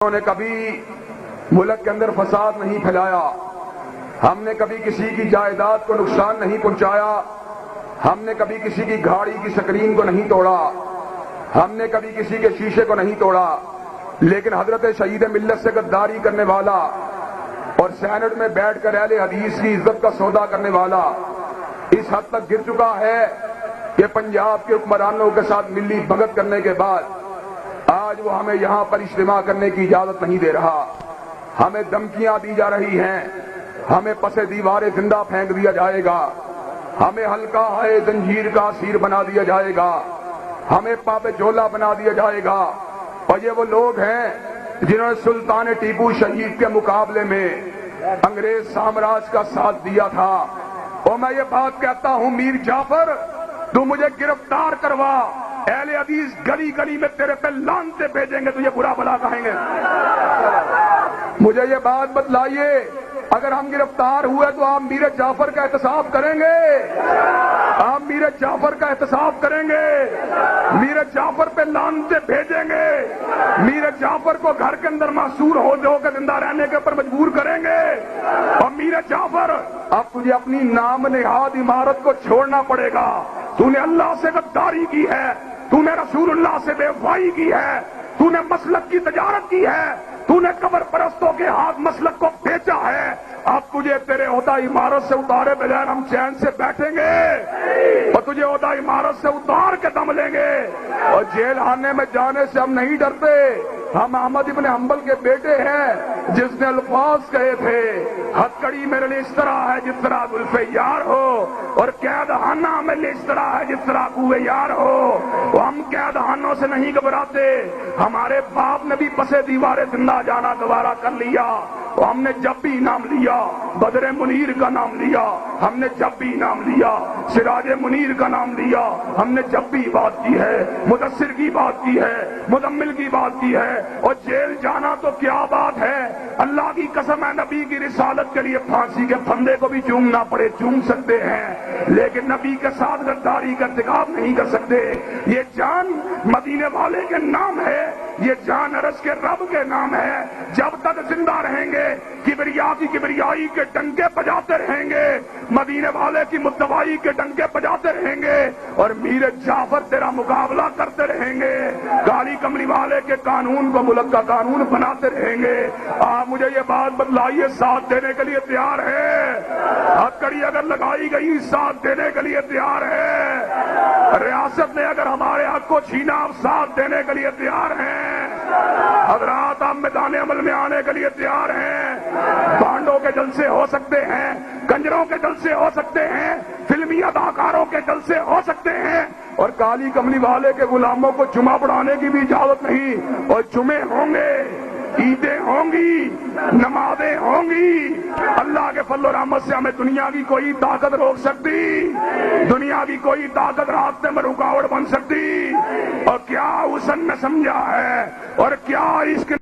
نے کبھی ملک کے اندر فساد نہیں پھیلایا، ہم نے کبھی کسی کی جائیداد کو نقصان نہیں پہنچایا، ہم نے کبھی کسی کی گاڑی کی سکرین کو نہیں توڑا، ہم نے کبھی کسی کے شیشے کو نہیں توڑا۔ لیکن حضرت شہید ملت سے غداری کرنے والا اور سینٹ میں بیٹھ کر اہل حدیث کی عزت کا سودا کرنے والا اس حد تک گر چکا ہے کہ پنجاب کے حکمرانوں کے ساتھ ملی بھگت کرنے کے بعد آج وہ ہمیں یہاں پر اجتماع کرنے کی اجازت نہیں دے رہا، ہمیں دھمکیاں دی جا رہی ہیں، ہمیں پسے دیوارے زندہ پھینک دیا جائے گا، ہمیں ہلکا ہے زنجیر کا اسیر بنا دیا جائے گا، ہمیں پاپ جولا بنا دیا جائے گا۔ اور یہ وہ لوگ ہیں جنہوں نے سلطان ٹیپو شہید کے مقابلے میں انگریز سامراج کا ساتھ دیا تھا۔ اور میں یہ بات کہتا ہوں، میر جعفر تو مجھے گرفتار کروا، اہل حدیث گلی گلی میں تیرے پہ لانتے بھیجیں گے، تجھے برا بلا کہیں گے۔ مجھے یہ بات بتلائیے، اگر ہم گرفتار ہوئے تو آپ میر جعفر کا احتساب کریں گے؟ آپ میر جعفر کا احتساب کریں گے؟ میر جعفر پہ لانتے بھیجیں گے؟ میر جعفر کو گھر کے اندر محصور ہو کے زندہ رہنے کے اوپر مجبور کریں گے؟ اور میر جعفر اب تجھے اپنی نام نہاد عمارت کو چھوڑنا پڑے گا، تو نے اللہ سے غداری کی ہے، تو نے رسول اللہ سے بے وفائی کی ہے، تو نے مسلک کی تجارت کی ہے، تو نے قبر پرستوں کے ہاتھ مسلک کو بیچا ہے۔ اب تجھے تیرے عہدہ عمارت سے اتارے بغیر ہم چین سے بیٹھیں گے اور تجھے عہدہ عمارت سے اتار کے دم لیں گے۔ اور جیل خانے میں جانے سے ہم نہیں ڈرتے، ہم احمد ابن حنبل کے بیٹے ہیں جس نے الفاظ کہے تھے، ہتکڑی میرے لیے اس طرح ہے جس طرح زلف یار ہو، اور قید خانہ میرے لیے اس طرح ہے جس طرح کوہ یار ہو۔ ہم قید خانوں سے نہیں گھبراتے، ہمارے باپ نے بھی پسے دیوارے زندہ جانا گوارا کر لیا، تو ہم نے جب بھی نام لیا بدر منیر کا نام لیا، ہم نے جب بھی نام لیا سراج منیر کا نام لیا، ہم نے جب بھی بات کی ہے مدثر کی بات کی ہے، مزمل کی بات کی ہے۔ اور جیل جانا تو کیا بات ہے، اللہ کی قسم ہے، نبی کی رسالت کے لیے پھانسی کے پھندے کو بھی چومنا پڑے چوم سکتے ہیں، لیکن نبی کے ساتھ غداری کا ارتکاب نہیں کر سکتے۔ یہ جان مدینے والے کے نام ہے، یہ جان عرش کے رب کے نام ہے، جب تک زندہ رہیں گے کبریا کی کبریائی کے ڈنکے بجاتے رہیں گے، مدینے والے کی مدعائی کے ڈنکے بجاتے رہیں گے، اور میر جعفر تیرا مقابلہ کرتے رہیں گے، کالی کملی والے کے قانون کو ملک کا قانون بناتے رہیں گے۔ آپ مجھے یہ بات بتلائیے، ساتھ دینے کے لیے تیار ہے؟ ہتکڑی اگر لگائی گئی ساتھ دینے کے لیے تیار ہے؟ ریاست نے اگر ہمارے حق کو چھینا آپ ساتھ دینے کے لیے تیار ہیں؟ حضرات آپ میدان عمل میں آنے کے لیے تیار ہیں؟ بانڈوں کے جلسے ہو سکتے ہیں، کنجروں کے جلسے ہو سکتے ہیں، فلمی اداکاروں کے جلسے ہو سکتے ہیں، اور کالی کملی والے کے غلاموں کو جمعہ پڑھانے کی بھی اجازت نہیں، اور جمعے ہوں گے، عیدیں ہوں گی، نمازیں ہوں گی۔ اللہ کے فضل و رحمت سے ہمیں دنیا کی کوئی طاقت روک سکتی؟ دنیا کی کوئی طاقت راستے میں رکاوٹ بن سکتی؟ اور کیا حسن نے سمجھا ہے، اور کیا اس کے